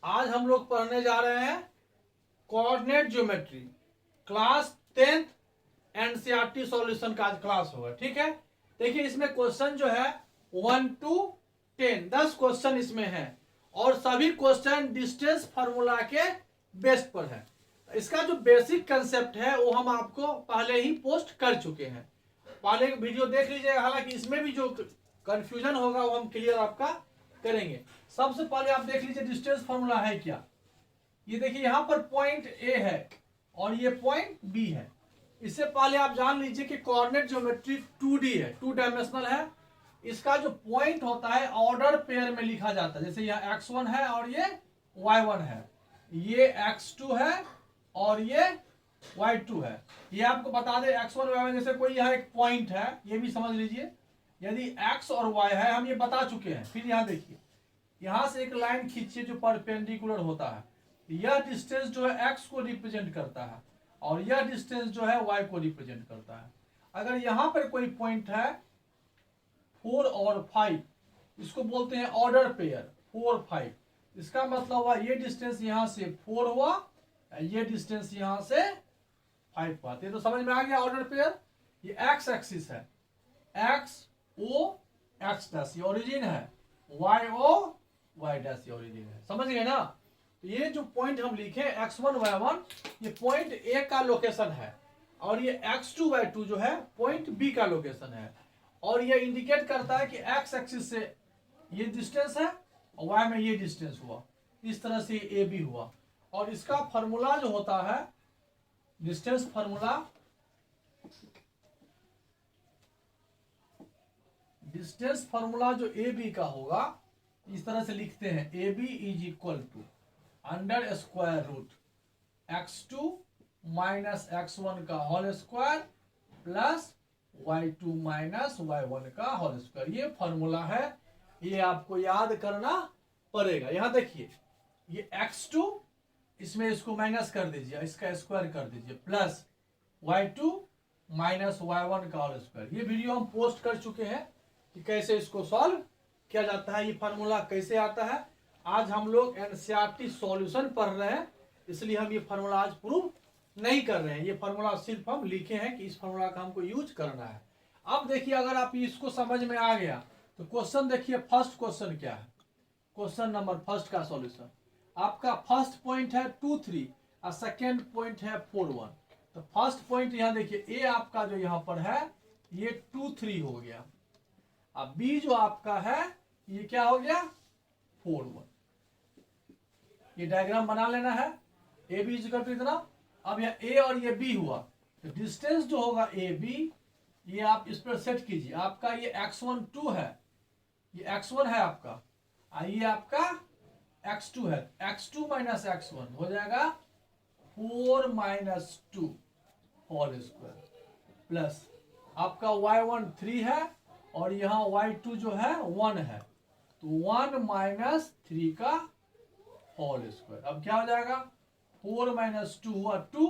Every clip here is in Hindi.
आज हम लोग पढ़ने जा रहे हैं coordinate geometry class 10th NCERT solution का आज क्लास होगा। ठीक है, देखिए इसमें क्वेश्चन जो है 1 to 10 क्वेश्चन इसमें है और सभी क्वेश्चन डिस्टेंस फार्मूला के बेस पर है। इसका जो बेसिक कंसेप्ट है वो हम आपको पहले ही पोस्ट कर चुके हैं, पहले वीडियो देख लीजिएगा। हालांकि इसमें भी जो कंफ्यूजन होगा वो हम क्लियर आपका करेंगे। सबसे पहले आप देख लीजिए डिस्टेंस फार्मूला है क्या। ये देखिए यहाँ पर पॉइंट ए है और ये पॉइंट बी है। इससे पहले आप जान लीजिए कि कोऑर्डिनेट ज्योमेट्री 2D है, 2 डायमेंशनल है। इसका जो पॉइंट होता है ऑर्डर पेयर में लिखा जाता है। जैसे यहाँ x1 है और ये y1 है, ये x2 है और ये y2 है। ये आपको बता दें x1 y1, जैसे कोई यहाँ एक पॉइंट है, ये भी समझ लीजिए। यदि x और y है, हम ये बता चुके हैं। फिर यहाँ देखिए, यहाँ से एक लाइन खींचिए जो परपेंडिकुलर होता है। यह डिस्टेंस जो है x को रिप्रेजेंट करता है और यह डिस्टेंस जो है y को रिप्रेजेंट करता है। अगर यहाँ पर कोई पॉइंट है 4 और 5, इसको बोलते हैं ऑर्डर पेयर 4 5। इसका मतलब हुआ ये डिस्टेंस यहाँ से 4 हुआ, ये डिस्टेंस यहाँ से 5 हुआ। ये तो समझ में आ गया ऑर्डर पेयर। ये x एक्सिस है, x o x डैश ये ओरिजिन है, y o y डैश ये ओरिजिन है। समझ गए ना। तो ये जो पॉइंट हम लिखे x1 y1, ये पॉइंट A का लोकेशन है और ये x2 y2 जो है पॉइंट B का लोकेशन है। और ये इंडिकेट करता है कि x एक्सिस से ये डिस्टेंस है और y में ये डिस्टेंस हुआ। इस तरह से ए बी हुआ। और इसका फॉर्मूला जो होता है डिस्टेंस फार्मूला, डिस्टेंस फार्मूला जो ए बी का होगा इस तरह से लिखते हैं, A B is equal to under square root x2 minus x1 का whole square plus y2 minus y1 का होल स्क्वायर। ये फॉर्मूला है, ये आपको याद करना पड़ेगा। यहां देखिए ये x2, इसमें इसको माइनस कर दीजिए, इसका स्क्वायर कर दीजिए, प्लस y2 माइनस y1 का होल स्क्वायर। ये वीडियो हम पोस्ट कर चुके हैं कि कैसे इसको सॉल्व किया जाता है, ये फार्मूला कैसे आता है। आज हम लोग एनसीईआरटी सॉल्यूशन पढ़ रहे हैं, इसलिए हम ये फार्मूला आज प्रूव नहीं कर रहे हैं। ये फार्मूला सिर्फ हम लिखे हैं कि इस फार्मूला का हमको यूज करना है। अब देखिए, अगर आप इसको समझ में आ गया तो क्वेश्चन देखिए, फर्स्ट क्वेश्चन क्या है। क्वेश्चन नंबर फर्स्ट का सॉल्यूशन, आपका फर्स्ट पॉइंट है 2 3 और सेकेंड पॉइंट है 4 1। तो फर्स्ट पॉइंट यहाँ देखिए, ए आपका जो यहाँ पर है ये 2 3 हो गया। अब बी जो आपका है ये क्या हो गया 4 1। ये डायग्राम बना लेना है, ए बी इक्वल टू इतना। अब यह ए और ये बी हुआ, तो डिस्टेंस जो होगा ए बी, ये आप इस पर सेट कीजिए। आपका ये x1 2 है, ये x1 है आपका, ये आपका x2 है। x2 माइनस x1 हो जाएगा 4 माइनस 2 होल स्क्वायर प्लस आपका y1 3 है और यहाँ y2 जो है 1 है, तो 1 माइनस 3 का होल स्क्वायर। अब क्या हो जाएगा 4 माइनस 2 हुआ 2,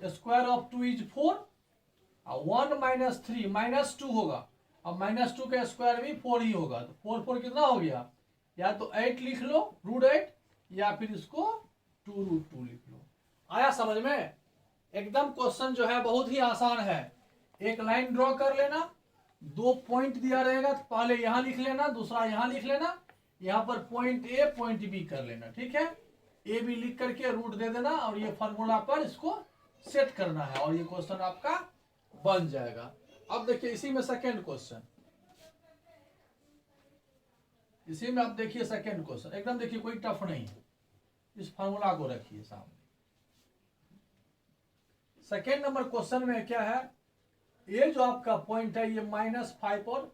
square of 2 is 4, 1 minus 3 minus 2 होगा। अब माइनस 2 का स्क्वायर भी 4 ही होगा, तो 4 4 कितना हो गया, या तो 8 लिख लो √8 या फिर इसको 2√2 लिख लो। आया समझ में। एकदम क्वेश्चन जो है बहुत ही आसान है। एक लाइन ड्रॉ कर लेना, 2 पॉइंट दिया रहेगा, तो पहले यहां लिख लेना, दूसरा यहां लिख लेना, यहां पर पॉइंट ए पॉइंट बी कर लेना। ठीक है, ए बी लिख करके रूट दे देना और ये फॉर्मूला पर इसको सेट करना है और ये क्वेश्चन आपका बन जाएगा। अब देखिए इसी में सेकेंड क्वेश्चन, इसी में आप देखिए सेकेंड क्वेश्चन, एकदम देखिए कोई टफ नहीं है। इस फॉर्मूला को रखिए सामने। सेकेंड नंबर क्वेश्चन में क्या है, ए जो आपका पॉइंट है ये -5 और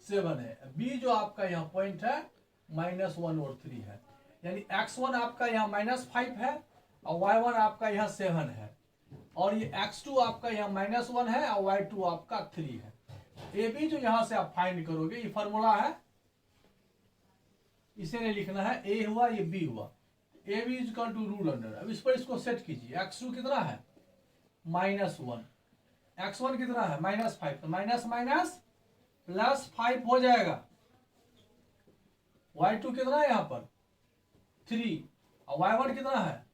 7 है, बी जो आपका यहाँ पॉइंट है -1 और 3 है। यानी x1 आपका यहाँ -5 है और y1 आपका यहाँ 7 है और ये x2 आपका यहाँ -1 है और y2 आपका 3 है। ए बी जो यहाँ से आप फाइंड करोगे, ये फॉर्मूला है, इसे नहीं लिखना है। ए हुआ ये बी हुआ, A B equal to rule under. अब इस पर इसको सेट कीजिए। x2 कितना है -1, x1 कितना है -5, तो माइनस माइनस +5 हो जाएगा। y2 कितना है यहाँ पर 3, और y1 कितना है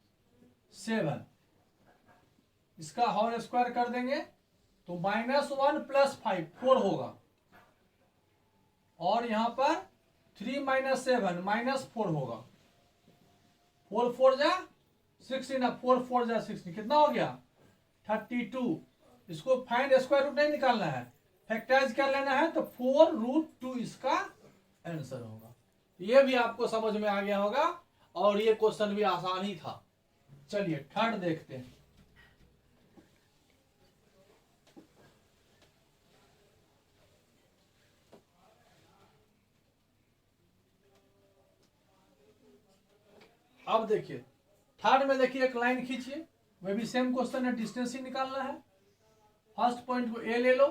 7, इसका होल स्क्वायर कर देंगे तो -1 + 5 4 होगा, और यहां पर 3 - 7 -4 होगा, 4 4 जा 16, 4 4 जा 16, कितना हो गया 32। इसको फाइंड स्क्वायर रूट नहीं निकालना है, फैक्टराइज कर लेना है, तो 4√2 इसका आंसर होगा। ये भी आपको समझ में आ गया होगा, और ये क्वेश्चन भी आसान ही था। चलिए थर्ड देखते हैं। अब देखिए थर्ड में, देखिए एक लाइन खींचिए, वह भी सेम क्वेश्चन है, डिस्टेंस ही निकालना है। फर्स्ट पॉइंट को ए ले लो,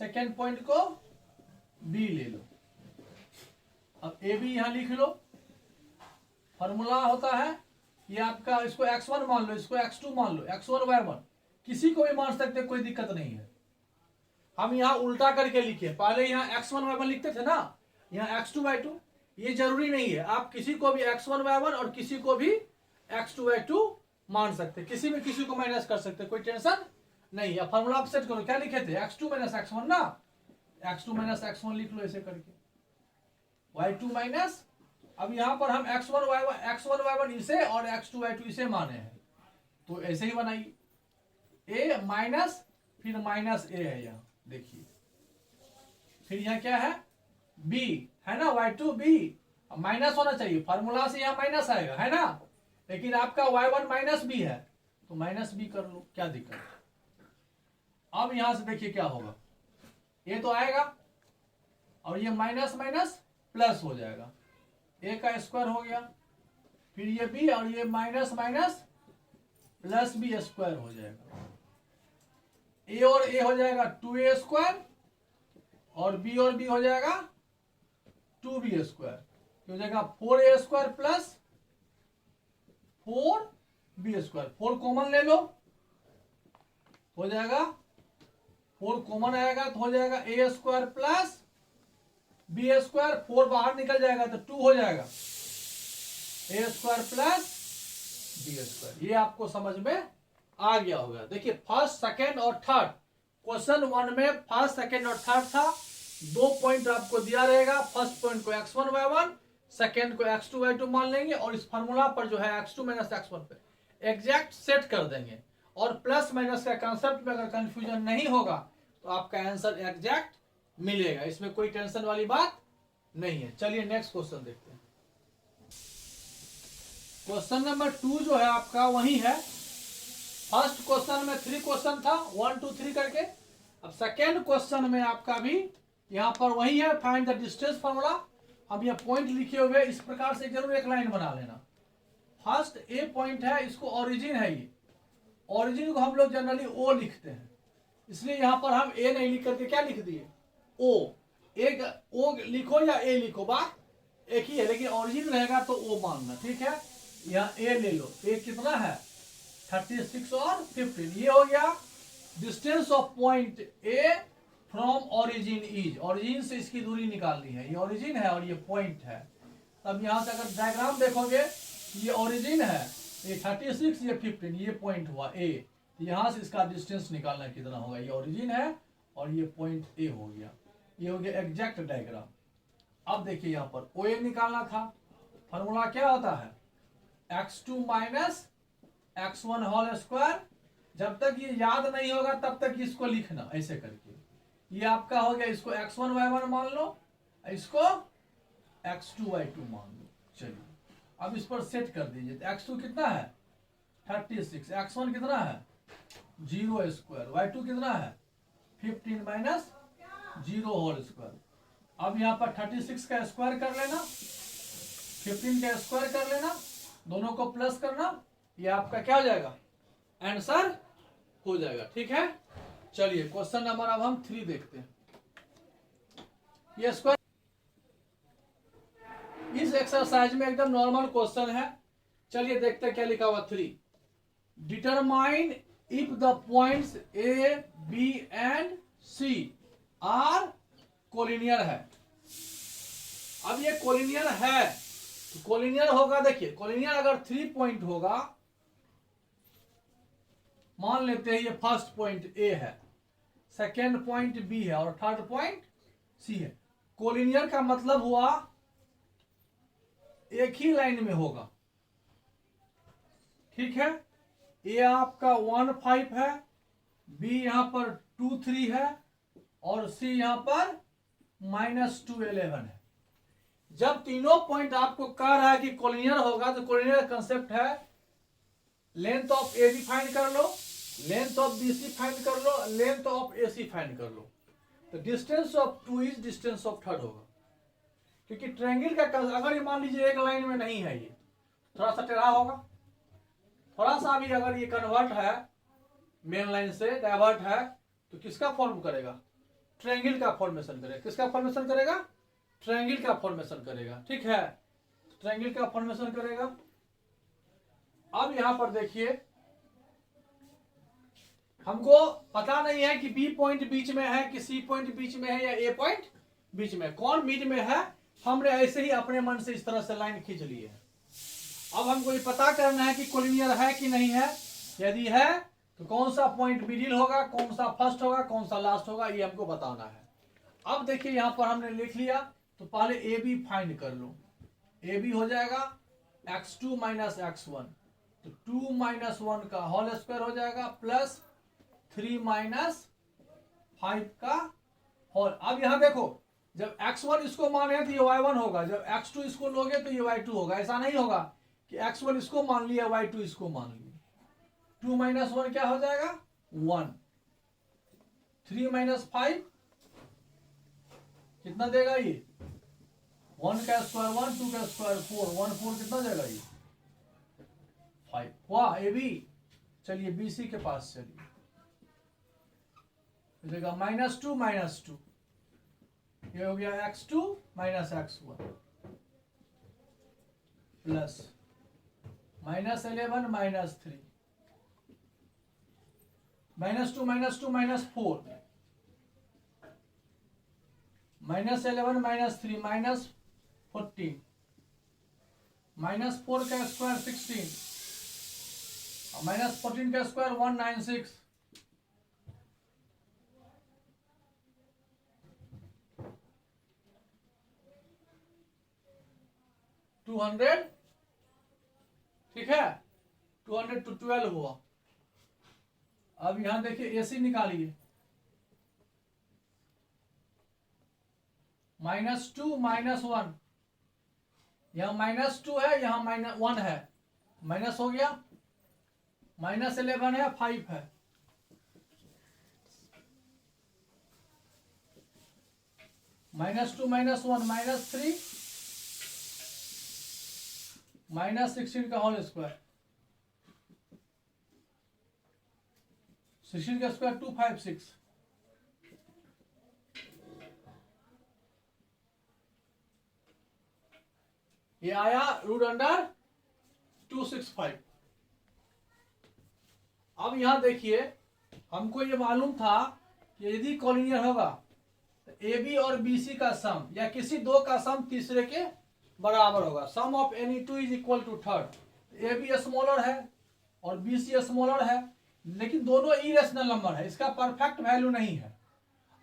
सेकेंड पॉइंट को बी ले लो। अब ए बी यहां लिख लो। फॉर्मूला होता है ये आपका, इसको x1 मान लो, इसको x2 मान लो, x1 y1 किसी को भी मान सकते, कोई दिक्कत नहीं है। हम यहाँ उल्टा करके लिखे, पहले यहाँ x1 y1 लिखते थे ना, यहाँ x2 y2, ये जरूरी नहीं है, आप किसी को भी x1 y1 और किसी को भी x2 y2 मान सकते, किसी में किसी को माइनस कर सकते, कोई टेंशन नहीं है। फॉर्मूला आप सेट करो, क्या लिखे थे x2 - x1 ना, x2 - x1 लिख लो ऐसे करके, y2 माइनस, अब यहां पर हम x1 y1 इसे और x2 y2 इसे माने हैं, तो ऐसे ही बनाइए, a माइनस फिर -a है यहाँ, देखिए फिर यहाँ क्या है b है ना, y2 b माइनस होना चाहिए, फार्मूला से यहाँ माइनस आएगा है ना, लेकिन आपका y1 -b है तो -b कर लो, क्या दिक्कत है। अब यहां से देखिए क्या होगा, ये तो आएगा और ये माइनस माइनस प्लस हो जाएगा, a का स्क्वायर हो गया, फिर ये b और ये minus minus plus b square हो जाएगा, a और a हो जाएगा 2a² और b और b हो जाएगा 2b², हो जाएगा 4a² प्लस 4b², 4 कॉमन ले लो, हो जाएगा 4 कॉमन आएगा तो हो जाएगा a² प्लस b², 4 बाहर निकल जाएगा तो 2 हो जाएगा, a² प्लस b²। ये आपको समझ में आ गया होगा। देखिए फर्स्ट सेकेंड और थर्ड, क्वेश्चन 1 में फर्स्ट सेकेंड और थर्ड था, 2 पॉइंट आपको दिया रहेगा, फर्स्ट पॉइंट को x1 y1, सेकेंड को x2 y2 मान लेंगे, और इस फार्मूला पर जो है x2 - x1 पे एग्जैक्ट सेट कर देंगे, और प्लस माइनस का कंसेप्ट में अगर कंफ्यूजन नहीं होगा तो आपका आंसर एग्जैक्ट मिलेगा, इसमें कोई टेंशन वाली बात नहीं है। चलिए नेक्स्ट क्वेश्चन देखते हैं। क्वेश्चन नंबर 2 जो है आपका वही है, फर्स्ट क्वेश्चन में 3 क्वेश्चन था 1 2 3 करके, अब सेकेंड क्वेश्चन में आपका भी यहां पर वही है, फाइंड द डिस्टेंस फार्मूला। अब ये पॉइंट लिखे हुए इस प्रकार से जरूर एक लाइन बना लेना। फर्स्ट ए पॉइंट है, इसको ओरिजिन है, ये ओरिजिन को हम लोग जनरली ओ लिखते हैं, इसलिए यहां पर हम ए नहीं लिख करके क्या लिख दिए ओ, एक ओ लिखो या ए लिखो, बात एक ही है, लेकिन ओरिजिन रहेगा तो ओ मानना, ठीक है। यहाँ ए ले लो, ए कितना है 36 और 15, ये हो गया distance of point A from origin is, origin से इसकी दूरी निकालनी है, ये ओरिजिन है और ये पॉइंट है। तब यहां से अगर डायग्राम देखोगे, ये ओरिजिन है, ये 36, ये 15, ये पॉइंट हुआ ए, तो यहां से इसका डिस्टेंस निकालना कितना होगा, ये ओरिजिन है और ये पॉइंट ए हो गया, ये हो गया एग्जैक्ट डायग्राम। अब देखिए यहां पर ओ ए निकालना था, फॉर्मूला क्या होता है x2 - x1 होल स्क्वायर, जब तक ये याद नहीं होगा तब तक इसको लिखना ऐसे करके, ये आपका हो गया, इसको x1 y1 मान लो, इसको x2 y2 मान लो। चलिए अब इस पर सेट कर दीजिए, तो x2 कितना है 36, x1 कितना है 0², y2 कितना है 15 माइनस 0 होल स्क्वायर। अब यहाँ पर 36 का स्क्वायर कर लेना, 15 का स्क्वायर कर लेना, दोनों को प्लस करना, ये आपका क्या हो जाएगा आंसर हो जाएगा, ठीक है। चलिए क्वेश्चन नंबर अब हम 3 देखते हैं। ये स्क्वायर इस एक्सरसाइज में एकदम नॉर्मल क्वेश्चन है। चलिए देखते हैं क्या लिखा हुआ 3, determine if the points A B and C are collinear है। अब ये कोलिनियर है, तो कोलिनियर होगा, देखिए कोलिनियर अगर 3 पॉइंट होगा, मान लेते हैं ये फर्स्ट पॉइंट ए है, सेकेंड पॉइंट बी है और थर्ड पॉइंट सी है। कोलिनियर का मतलब हुआ एक ही लाइन में होगा, ठीक है। ए आपका 1 5 है, बी यहां पर 2 3 है और सी यहां पर -2 11 है। जब तीनों पॉइंट आपको कह रहा है कि कोलिनियर होगा, तो कोलिनियर का कंसेप्ट है length of A B find कर लो, length of B C find कर लो, length of A C find कर लो। तो distance of 2 is distance of third होगा, क्योंकि ट्रायंगल का अगर ये मान लीजिए एक लाइन में नहीं है, ये थोड़ा सा टेढ़ा होगा, थोड़ा सा भी अगर ये कन्वर्ट है मेन लाइन से डाइवर्ट है, तो किसका फॉर्म करेगा? ट्रायंगल का फॉर्मेशन करेगा। किसका फॉर्मेशन करेगा? ट्रायंगल का फॉर्मेशन करेगा, ठीक है, ट्रायंगल का फॉर्मेशन करेगा। अब यहां पर देखिए, हमको पता नहीं है कि बी पॉइंट बीच में है कि सी पॉइंट बीच में है या ए पॉइंट बीच में, कौन बीच में है, हमने ऐसे ही अपने मन से इस तरह से लाइन खींच ली है। अब हमको ये पता करना है कि कोलिनियर है कि नहीं है। यदि है तो कौन सा पॉइंट मिडिल होगा, कौन सा फर्स्ट होगा, कौन सा लास्ट होगा, ये हमको बताना है। अब देखिए यहां पर हमने लिख लिया, तो पहले ए बी फाइंड कर लो। ए बी हो जाएगा x2 माइनस x1, तो 2 माइनस 1 का होल स्क्वायर हो जाएगा प्लस 3 माइनस 5 का होल। अब यहां देखो, जब x1 इसको माने तो ये y1 होगा, जब x2 इसको लोगे तो ये y2 होगा। ऐसा नहीं होगा कि x1 इसको मान लिया y2 इसको मान लिया। 2 माइनस 1 क्या हो जाएगा? 1। 3 माइनस 5 कितना देगा ये? 1 का स्क्वायर 1, 2 का स्क्वायर 4, 1 4 कितना देगा ये? 5। वाह, ए बी। चलिए बी सी के पास चलिए, देगा -2 -2, ये हो गया x2 माइनस x1 प्लस -11 -3, -2 -2 -4, -11 -3 -14, -4 का स्क्वायर 16, -14 का स्क्वायर 196, $200, ठीक है, 200 to 12 हुआ। अब यहां देखिए एसी निकालिए, -2 -1, यहां -2 है, यहां -1 है, माइनस हो गया, -11 है, 5 है, -2 -1 -3 -16 का होल स्क्वायर, 16 का स्क्वायर 256, ये आया √265। अब यहां देखिए, हमको ये मालूम था कि यदि कोलिनियर होगा तो ए बी और बी सी का सम या किसी दो का सम तीसरे के बराबर होगा। Sum of any two is equal to third. A B smaller है और बी सी स्मॉलर है, लेकिन दोनों इरेशनल नंबर है, इसका परफेक्ट वैल्यू नहीं है।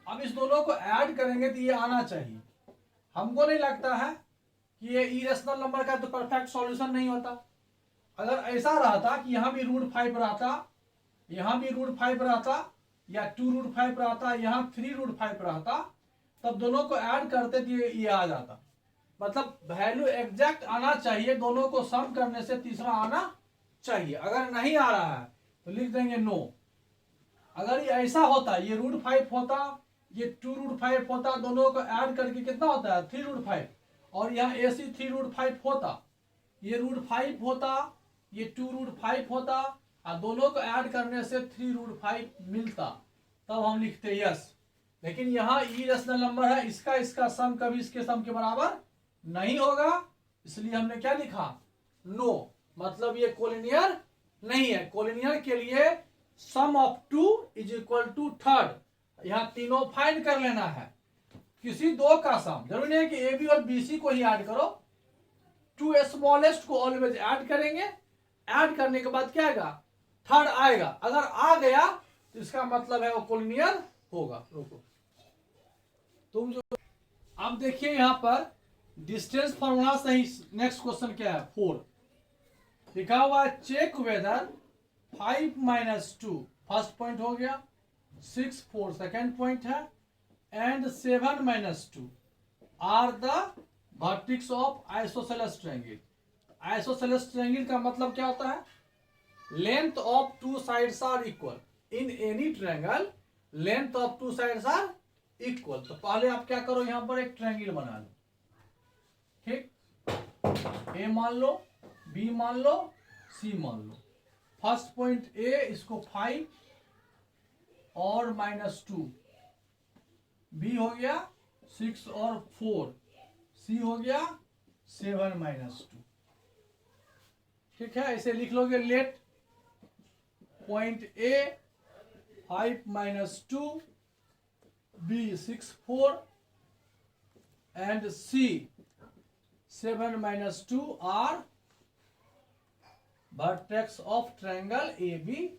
अब इस दोनों को ऐड करेंगे तो ये आना चाहिए। हमको नहीं लगता है कि ये इरेशनल नंबर का तो परफेक्ट सॉल्यूशन नहीं होता। अगर ऐसा रहता कि यहाँ भी √5 रहता, यहाँ भी √5 रहता, या 2√5 रहता, यहाँ 3√5 रहता, तब दोनों को ऐड करते तो ये आ जाता। मतलब वैल्यू एग्जैक्ट आना चाहिए, दोनों को सम करने से तीसरा आना चाहिए। अगर नहीं आ रहा है तो लिख देंगे नो। अगर ये ऐसा होता, ये √5 होता, ये 2√5 होता, दोनों को ऐड करके कितना होता है? 3√5, और यहाँ AC 3√5 होता, ये √5 होता, ये 2√5 होता, और दोनों को ऐड करने से 3√5 मिलता, तब हम लिखते यस। लेकिन यहाँ इरेशनल नंबर है, इसका सम कभी इसके सम के बराबर नहीं होगा, इसलिए हमने क्या लिखा? नो। मतलब ये कोलिनियर नहीं है। कोलिनियर के लिए sum of 2 is equal to third. यहाँ तीनों फाइंड कर लेना है, किसी दो का सम, जरूरी नहीं है कि ए बी और बी सी को ही ऐड करो, टू स्मॉलेस्ट को ऑलवेज ऐड करेंगे, ऐड करने के बाद क्या आएगा, थर्ड आएगा। अगर आ गया तो इसका मतलब है वो कोलिनियर होगा। रुको तुम जो, अब देखिए यहां पर डिस्टेंस फॉर्मूला सही। नेक्स्ट क्वेश्चन क्या है, 4 लिखा हुआ है, check whether 5 minus 2 first point हो गया, 6 4 सेकेंड पॉइंट है, and 7 minus 2 are the vertices of isosceles triangle. Isosceles triangle का मतलब क्या होता है, length of two sides are equal in any triangle, length of two sides are equal. तो पहले आप क्या करो, यहां पर एक ट्रायंगल बना लो, ठीक, ए मान लो, बी मान लो, सी मान लो। फर्स्ट पॉइंट ए, इसको 5 और -2, बी हो गया 6 और 4, सी हो गया 7 -2। ठीक है, इसे लिख लोगे, let point A 5 - 2, B 6 4 and C 7 - 2 are vertex of triangle A B.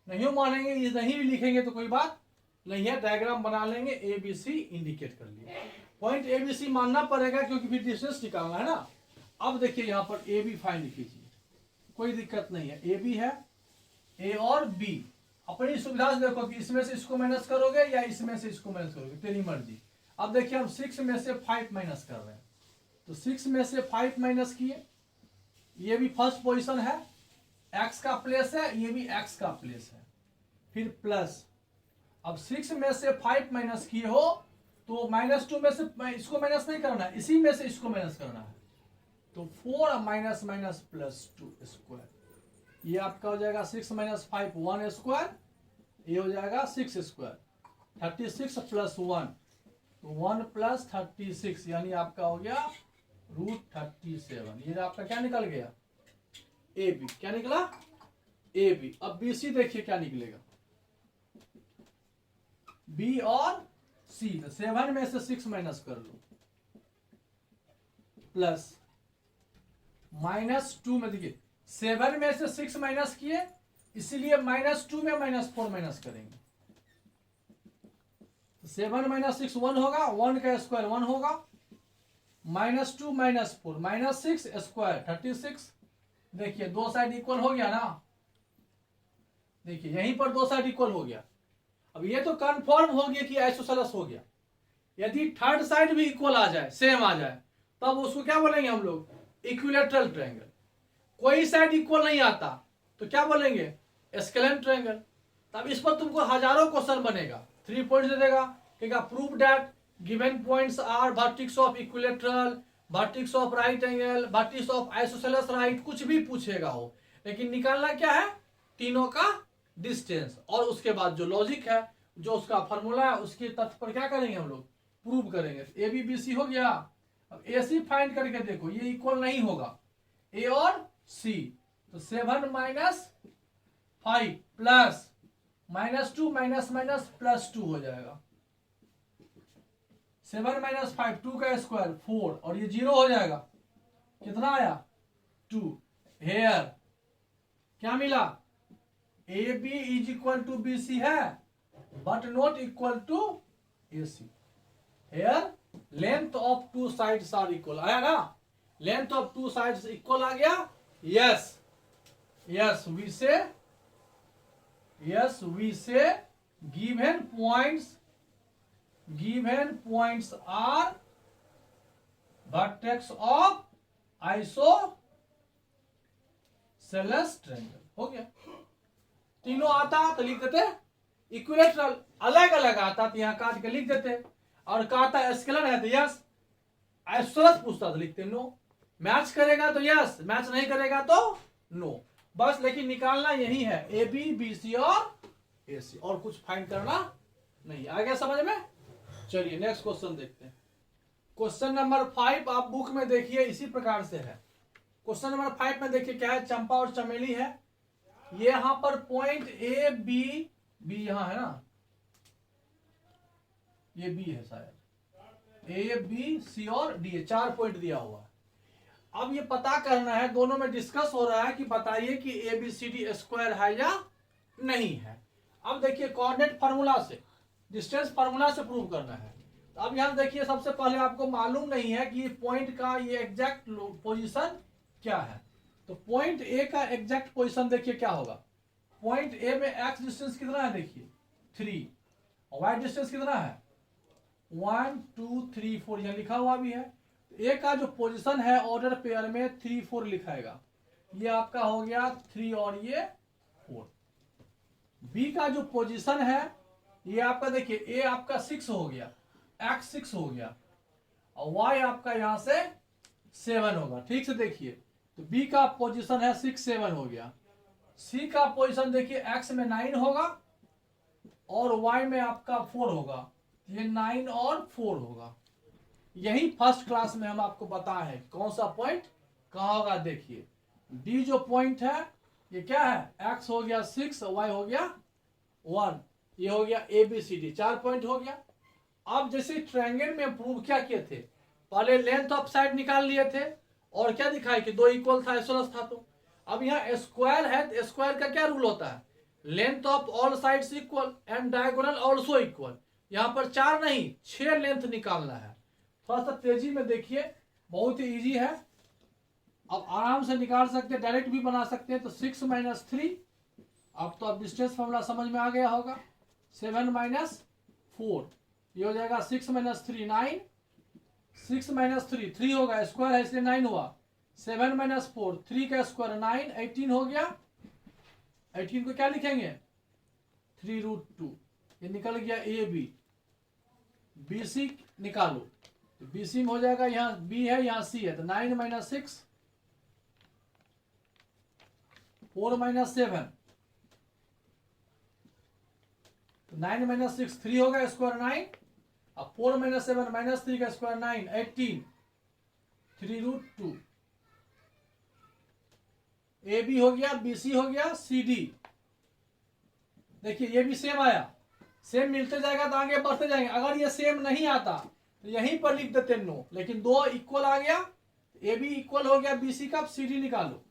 नहीं मानेंगे, ये नहीं भी लिखेंगे तो कोई बात नहीं है, डायग्राम बना लेंगे, ए बी सी इंडिकेट कर लिया। पॉइंट ए बी सी मानना पड़ेगा क्योंकि फिर डिस्टेंस निकालना है ना। अब देखिए यहां पर ए बी फाइंड कीजिए, कोई दिक्कत नहीं है, ए बी है, ए और बी अपनी सुविधा से देखो कि इसमें से इसको माइनस करोगे या इसमें से इसको माइनस करोगे, तेरी मर्जी। अब देखिए हम 6 में से 5 माइनस कर रहे हैं, तो 6 में से 5 माइनस किए, ये भी फर्स्ट पोजीशन है, x का प्लेस है, ये भी x का प्लेस है, फिर प्लस। अब 6 में से 5 माइनस किए हो तो -2 में से इसको माइनस नहीं करना है, इसी में से इसको माइनस करना है, तो 4 माइनस माइनस प्लस 2 स्क्वायर, ये आपका हो जाएगा 6 - 5 1 स्क्वायर, ये हो जाएगा 6 स्क्वायर, 36 + 1 तो 1 + 36 यानी आपका हो गया √37। ये आपका क्या निकल गया, ए बी। क्या निकला, ए बी। अब बी सी देखिए क्या निकलेगा, बी और सी, तो 7 में से 6 माइनस कर लो, प्लस -2 में देखिए 7 में से 6 माइनस किए, इसीलिए -2 में -4 माइनस करेंगे, 7 - 6 1 होगा, 1 का स्क्वायर 1 होगा, -2 -4 -6 स्क्वायर 36। देखिए दो साइड इक्वल हो गया ना, देखिए यहीं पर दो साइड इक्वल हो गया। अब ये तो कंफर्म हो गया कि आइसोसेलेस हो गया। यदि थर्ड साइड भी इक्वल आ जाए, सेम आ जाए, तब उसको क्या बोलेंगे हम लोग, इक्विलैटरल ट्रायंगल। कोई साइड इक्वल नहीं आता तो क्या बोलेंगे, स्केलेन ट्रायंगल। तब इस पर तुमको हजारों क्वेश्चन बनेगा, 3 पॉइंट्स दे देगा, कहेगा prove that given points are vertices of equilateral, vertices of right angle, vertices of isosceles right, कुछ भी पूछेगा हो, लेकिन निकालना क्या है, तीनों का डिस्टेंस, और उसके बाद जो लॉजिक है, जो उसका फॉर्मूला है, उसके तथ्य पर क्या करेंगे हम लोग, प्रूव करेंगे। ए बी बी सी हो गया। अब ए सी फाइंड करके देखो, ये इक्वल नहीं होगा, ए और सी, तो 7 - 5 प्लस -2 माइनस +2 हो जाएगा, 7 - 5 2 का स्क्वायर 4, और ये 0 हो जाएगा, कितना आया 2। हेयर क्या मिला, A B is equal to B C है, but not equal to A C. Here length of two sides are equal, आया ना, length of two sides equal आ गया। Yes yes we say given points are vertex of isosceles triangle। हो गया, तीनों आता तो लिख देते इक्विलैटरल, अलग अलग आता तो यहां काट के लिख देते, और कहता स्केलर है तो यस, आइसोसेलेस पूछता तो लिखते नो, मैच करेगा तो यस, मैच नहीं करेगा तो नो, बस। लेकिन निकालना यही है, ए बी बी सी और ए सी, और कुछ फाइंड करना नहीं। आ गया समझ में। चलिए नेक्स्ट क्वेश्चन देखते हैं। क्वेश्चन नंबर 5 आप बुक में देखिए, इसी प्रकार से है। क्वेश्चन नंबर 5 में देखिए क्या है, चंपा और चमेली है। ये यहां पर पॉइंट ए बी, बी यहां है ना, ये बी है शायद, ए बी सी और डी, 4 पॉइंट दिया हुआ है। अब ये पता करना है, दोनों में डिस्कस हो रहा है कि बताइए कि ABCD स्क्वायर है या नहीं है। अब देखिए कोऑर्डिनेट फार्मूला से, डिस्टेंस फार्मूला से प्रूव करना है। तो अब यहां देखिए सबसे पहले आपको मालूम नहीं है कि पॉइंट का ये एग्जैक्ट पोजीशन क्या है। तो पॉइंट ए का एग्जैक्ट पोजीशन देखिए क्या होगा। पॉइंट ए में एक्स डिस्टेंस कितना है देखिए 3, और वाई डिस्टेंस कितना है 1 2 3 4, यहां लिखा हुआ भी है। ए का जो पोजीशन है ऑर्डर पेयर में 3 4 लिखाएगा, ये आपका हो गया 3 और ये 4। बी का जो पोजीशन है ये आपका देखिए ए आपका 6 हो गया, एक्स 6 हो गया, और वाई आपका यहां से 7 होगा। ठीक से देखिए, तो बी का पोजीशन है 6 7 हो गया। सी का पोजीशन देखिए एक्स में 9 होगा और वाई में आपका 4 होगा, ये 9 और 4 होगा। यही फर्स्ट क्लास में हम आपको बताए हैं कौन सा पॉइंट कहां होगा। देखिए डी जो पॉइंट है ये क्या है, एक्स हो गया 6, वाई हो गया 1, ये हो गया ABCD, 4 पॉइंट हो गया। अब जैसे ट्रायंगल में प्रूव क्या किए थे, पहले लेंथ ऑफ साइड निकाल लिए थे और क्या दिखाए कि 2 इक्वल था, आइसोसेलेस था। तो अब यहाँ स्क्वायर है, तो स्क्वायर का क्या रूल होता है, length of all sides equal and diagonal also equal. यहाँ पर 4 नहीं 6 लेंथ निकालना है। थोड़ा सा तेजी में देखिए, बहुत ही इजी है, अब आराम से निकाल सकते हैं, डायरेक्ट भी बना सकते हैं। तो 6 - 3, अब तो अब डिस्टेंस फॉर्मूला समझ में आ गया होगा। 7 - 4, ये हो जाएगा 6 - 3 9, 6 - 3 3 होगा, स्क्वायर है इसलिए 9 हुआ। 7 - 4 3 का स्क्वायर 9, 18 हो गया। 18 को क्या लिखेंगे 3√2, ये निकल गया AB। BC निकालो, तो BC में हो जाएगा, यहाँ B है यहाँ C है, तो 9 - 6 4 - 7, तो 9 - 6 3 होगा, स्क्वायर 9, अब 4 - 7 -3 का स्क्वायर 9 18, 3√2। AB हो गया, BC हो गया, CD। देखिए ये भी सेम आया, सेम मिलते जाएगा तो आगे बढ़ते जाएंगे। अगर ये सेम नहीं आता तो यहीं पर लिख देते नो, लेकिन 2 इक्वल आ गया, AB इक्वल हो गया BC का। CD निकालो,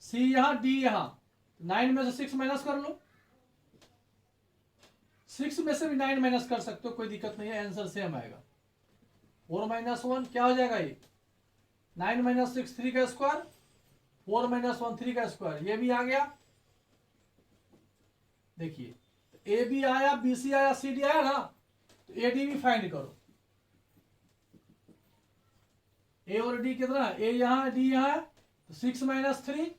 C यहां D यहां, 9 में से 6 माइनस कर लो, 6 में से भी 9 माइनस कर सकते हो, कोई दिक्कत नहीं है, आंसर सेम आएगा। 4 - 1 क्या हो जाएगा, ये 9 - 6 3 का स्क्वायर, 4 - 1 3 का स्क्वायर, ये भी आ गया। देखिए AB आया, BC आया, CD आया ना, तो AD भी फाइंड करो। A और D कितना है, A यहां D यहां है, तो 6 - 3,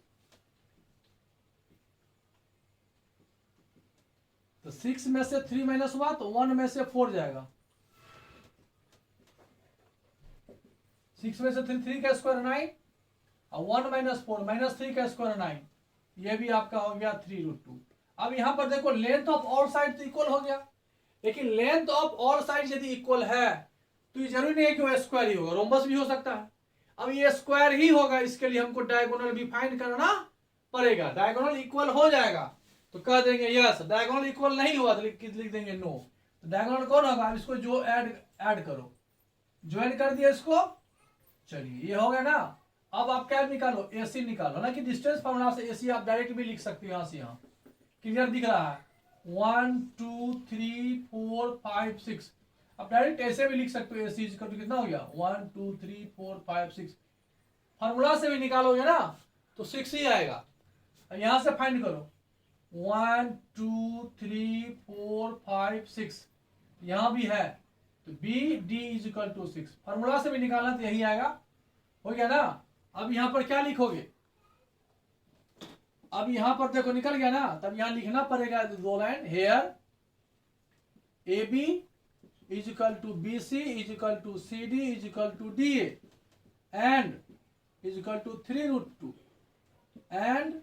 तो 6 में से 3 माइनस हुआ तो 1 में से 4 जाएगा। 6 में से 3 का स्क्वायर 9, और 1 - 4 -3 का स्क्वायर 9, ये भी आपका हो गया 3√2। अब यहां पर देखो लेंथ ऑफ ऑल साइड तो इक्वल हो गया, लेकिन लेंथ ऑफ ऑल साइड यदि इक्वल है तो ये जरूरी नहीं है कि वो स्क्वायर ही होगा, रोम्बस भी हो सकता है। अब ये स्क्वायर ही होगा, इसके लिए हमको डायगोनल भी फाइंड करना पड़ेगा। डायगोनल इक्वल हो जाएगा तो कह देंगे यस, डायगोनल इक्वल नहीं हुआ तो लिख देंगे नो। तो डायगोनल कौन होगा, अब इसको जो ऐड करो, ज्वाइन कर दिया इसको, चलिए ये हो गया ना। अब आप क्या निकालो, AC निकालो ना, कि डिस्टेंस फॉर्मूला से AC आप डायरेक्ट भी लिख सकते हो, यहां से यहां क्लियर दिख रहा है। 1 2 3 4 5 6, अब डायरेक्ट ऐसे भी लिख सकते हो, AC कितना हो गया 1 2 3 4 5 6, फॉर्मूला से भी निकालोगे ना तो 6 ही आएगा। यहां से फाइंड करो 1 2 3 4 5 6, यहां भी है, तो BD = 6, फॉर्मूला से भी निकालना तो यही आएगा, हो गया ना। अब यहां पर क्या लिखोगे, अब यहां पर देखो निकल गया ना, तब यहां लिखना पड़ेगा 2 line, hair AB = BC = CD = DA and = 3√2 and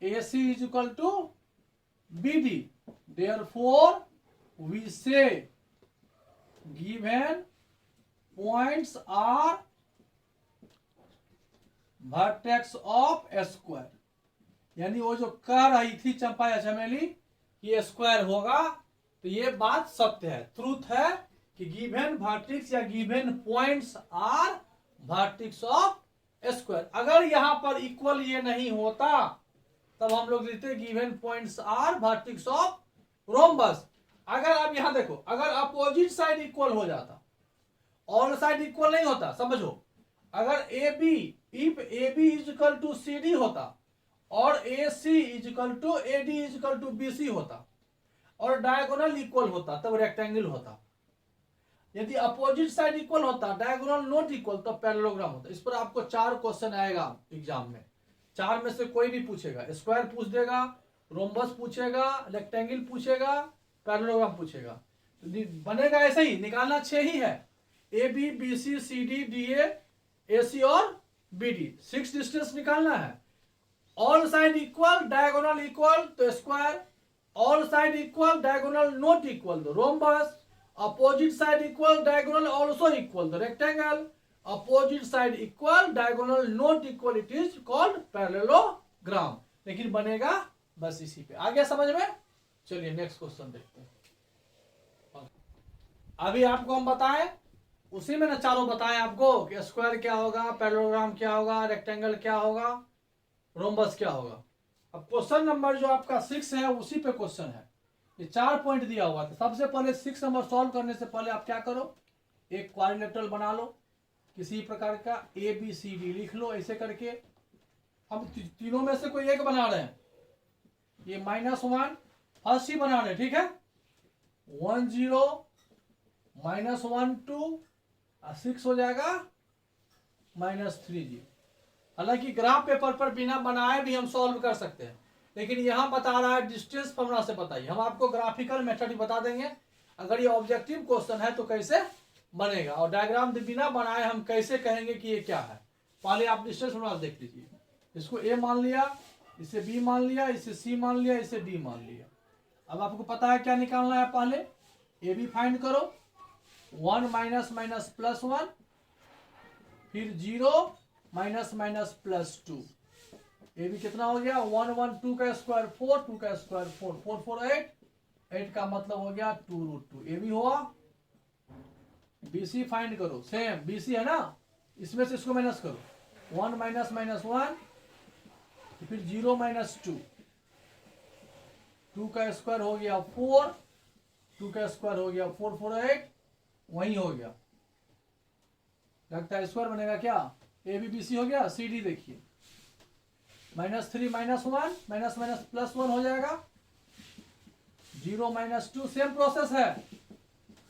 AC = BD. Therefore we say given points are vertex of square, यानी वो जो कह रही थी चंपा या चमेली कि स्क्वायर होगा, तो ये बात सत्य है, ट्रूथ है कि गिवन वर्टेक्स या given points are vertex of square. अगर यहां पर इक्वल ये नहीं होता तब हम लोग लिखते given points are vertex of rhombus. अगर आप यहां देखो, अगर अपोजिट साइड इक्वल हो जाता, ऑल साइड इक्वल नहीं होता, समझो, अगर A B, if A B is equal to C D होता और A C is equal to A D is equal to B C होता और डायगोनल इक्वल होता तब रेक्टेंगल होता। यदि अपोजिट साइड इक्वल होता, डायगोनल नॉट इक्वल, तो पैरेललोग्राम होता। इस पर आपको 4 क्वेश्चन आएगा एग्जाम में, 4 में से कोई भी पूछेगा, स्क्वायर पूछ देगा, रोम्बस पूछेगा, रेक्टेंगल पूछेगा, पैरेललोग्राम पूछेगा। तो बनेगा ऐसे ही, निकालना 6 ही है, A B B C C D D A C और बी डी, 6 डिस्टेंस निकालना है। All side equal, diagonal equal तो square, all side equal, diagonal not equal तो rhombus, opposite side equal, diagonal also equal the rectangle, opposite side equal, diagonal not equal, it is called parallelogram। लेकिन बनेगा बस इसी पे। आ गया समझ में? चलिए नेक्स्ट क्वेश्चन देखते हैं। अभी आपको हम बताएं, उसी में ना चारों बताएं आपको कि स्क्वायर क्या होगा, पैरेललोग्राम क्या होगा, रेक्टेंगल क्या होगा, रोम्बस क्या होगा। अब क्वेश्चन नंबर जो आपका 6 है उसी पे क्वेश्चन है। ये 4 पॉइंट दिया हुआ था। सबसे पहले 6 नंबर सॉल्व करने से पहले आप क्या करो, एक क्वाड्रिलेटरल बना लो किसी प्रकार का, ए बी सी डी लिख लो ऐसे करके। हम तीनों में से कोई एक बना रहे हैं, ये -1 फर्स्ट ही बना रहे हैं, ठीक है। 1 0 -1 2 और 6 हो जाएगा -3 0। हालांकि ग्राफ पेपर पर बिना बनाए भी हम सॉल्व कर सकते हैं, लेकिन यहां बता रहा है डिस्टेंस फॉर्मूला से बताइए। हम आपको ग्राफिकल मेथड ही बता देंगे, अगर ये ऑब्जेक्टिव क्वेश्चन है तो कैसे बनेगा, और डायग्राम बिना बनाए हम कैसे कहेंगे कि ये क्या है। पहले आप डिस्टेंस फॉर्मूला देख लीजिए। इसको ए मान लिया, इसे बी मान लिया, इसे सी मान लिया, इसे डी मान लिया। अब आपको पता है क्या निकालना है, पहले ए बी फाइंड करो, 1 -+1, फिर 0 -+2। ए भी कितना हो गया, 1 1 2 का स्क्वायर 4, 2 का स्क्वायर 4, 4 4 8, 8 का मतलब हो गया 2√2। ए भी हुआ। बी सी फाइंड करो, सेम बी सी है ना, इसमें से इसको माइनस करो, 1 -1, फिर 0 -2, 2 का स्क्वायर हो गया 4, 2 का स्क्वायर हो गया 4 4 8, वही हो गया। लगता है स्क्वायर बनेगा क्या, ए बी बी सी हो गया। सी डी देखिए, -3 -1 -+1 हो जाएगा, 0 -2, सेम प्रोसेस है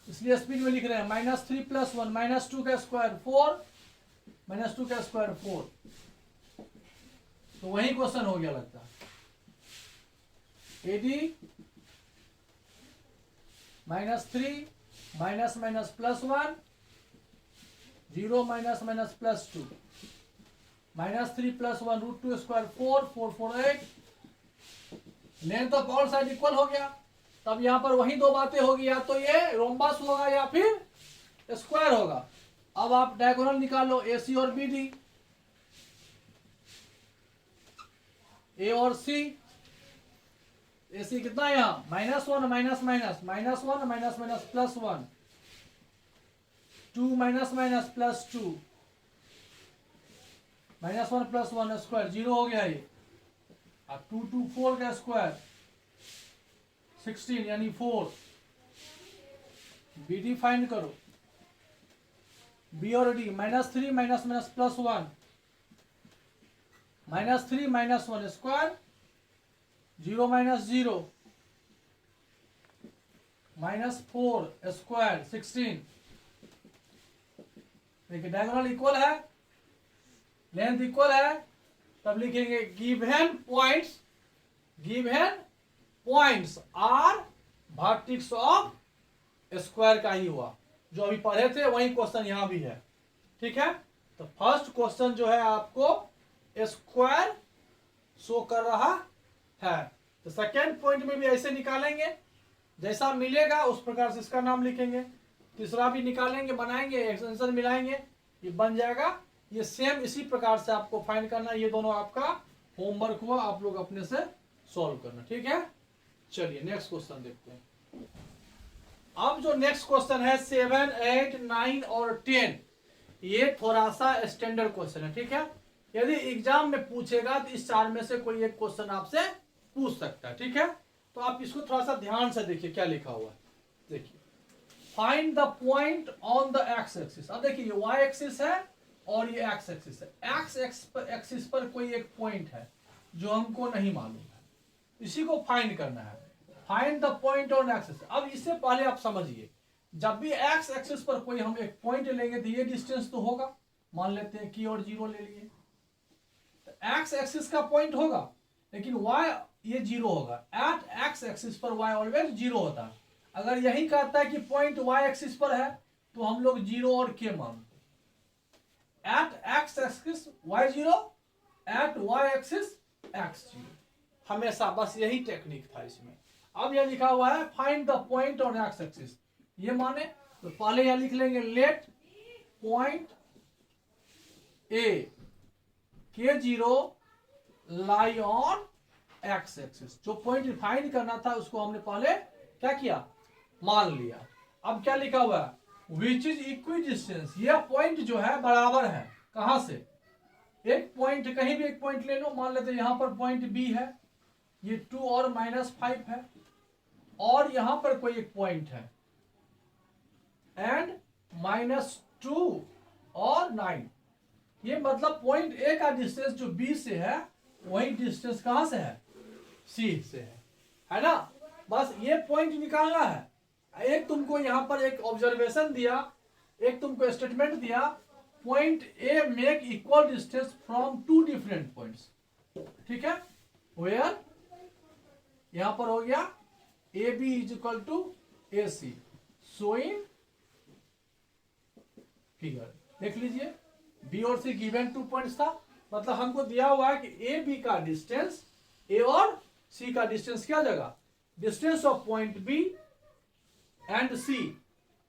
इसलिए स्पीड में लिख रहे हैं। -3 + 1 -2 का स्क्वायर 4, -2 का स्क्वायर 4, तो वही क्वेश्चन हो गया लगता है। AD -3 -+1, 0 -+2, -3 + 1 √2 square 4 4 4 8। Length of all side equal हो गया। तब यहां पर वही दो बातें होगी, या तो ये रोम्बस होगा या फिर स्क्वायर होगा। अब आप डायगोनल निकालो, ए सी और बी डी, ए और सी। ए सी कितना है यहाँ, -1 -1 -1 -1 +1, 2 -+2, -1 + 1 स्क्वायर 0 हो गया ये। अब 2 2 4 का स्क्वायर 16 यानी 4। बी डी फाइंड करो, बी और डी, -3 -+1, -3 -1 स्क्वायर, 0 -0, -4 स्क्वायर 16। देखिए डायगोनल इक्वल है, लेंथ इक्वल है, तब लिखेंगे given points are vertex of square का ही हुआ। जो अभी पढ़े थे वही क्वेश्चन यहां भी है, ठीक है। तो फर्स्ट क्वेश्चन जो है आपको स्क्वायर शो कर रहा है, तो सेकेंड पॉइंट में भी ऐसे निकालेंगे, जैसा मिलेगा उस प्रकार से इसका नाम लिखेंगे। तीसरा भी निकालेंगे, बनाएंगे, एक्सटेंशन मिलाएंगे, ये बन जाएगा। ये सेम इसी प्रकार से आपको फाइंड करना। ये दोनों आपका होमवर्क हुआ, आप लोग अपने से सॉल्व करना, ठीक है। चलिए नेक्स्ट क्वेश्चन देखते हैं। अब जो नेक्स्ट क्वेश्चन है 7 8 9 और 10, ये थोड़ा सा स्टैंडर्ड क्वेश्चन है, ठीक है। यदि एग्जाम में पूछेगा तो इस 4 में से कोई एक क्वेश्चन आपसे पूछ सकता है, ठीक है। तो आप इसको थोड़ा सा ध्यान से देखिए क्या लिखा हुआ है। देखिए, find the point on the x axis. अब देखिए, ये वाई एक्सिस है और ये एक्स एक्सिस है। एक्स एक्सिस पर कोई एक पॉइंट है जो हमको नहीं मालूम है, इसी को फाइंड करना है। Find the point on axis. अब इससे पहले आप समझिए, जब भी एक्स एक्सिस पर कोई हम एक पॉइंट लेंगे तो ये डिस्टेंस तो होगा। मान लेते हैं कि और 0 ले लिए, तो एक्स एक्सिस का पॉइंट होगा, लेकिन वाई ये 0 होगा। एट एक्स एक्सिस पर वाई ऑलवेज 0 होता है। अगर यही कहता है कि पॉइंट वाई एक्सिस पर है तो हम लोग 0 और के मानते। At x axis y 0, at y axis x 0, हमेशा बस यही टेक्निक था इसमें। अब यह लिखा हुआ है find the point on X axis, ये माने तो पहले यहां लिख लेंगे लेट पॉइंट ए के 0 लाई ऑन एक्स एक्सिस। जो पॉइंट फाइंड करना था उसको हमने पहले क्या किया, मान लिया। अब क्या लिखा हुआ है, विच इज इक्वी डिस्टेंस। यह पॉइंट जो है बराबर है कहां से, एक पॉइंट कहीं भी एक पॉइंट ले लो। मान लेते हैं यहां पर पॉइंट बी है, ये 2 और -5 है, और यहां पर कोई एक पॉइंट है एंड -2 और 9। ये मतलब पॉइंट ए का डिस्टेंस जो बी से है वही डिस्टेंस कहां से है, सी से है ना। बस ये पॉइंट निकालना है। एक तुमको यहां पर एक ऑब्जर्वेशन दिया, एक तुमको स्टेटमेंट दिया, point A make equal distance from 2 different points, ठीक है। वेयर यहां पर हो गया A B is equal to A C, showing figure. देख लीजिए, बी और सी गिवन 2 पॉइंट्स था, मतलब हमको दिया हुआ है कि ए बी का डिस्टेंस, ए और सी का डिस्टेंस क्या जगह, distance of point B and C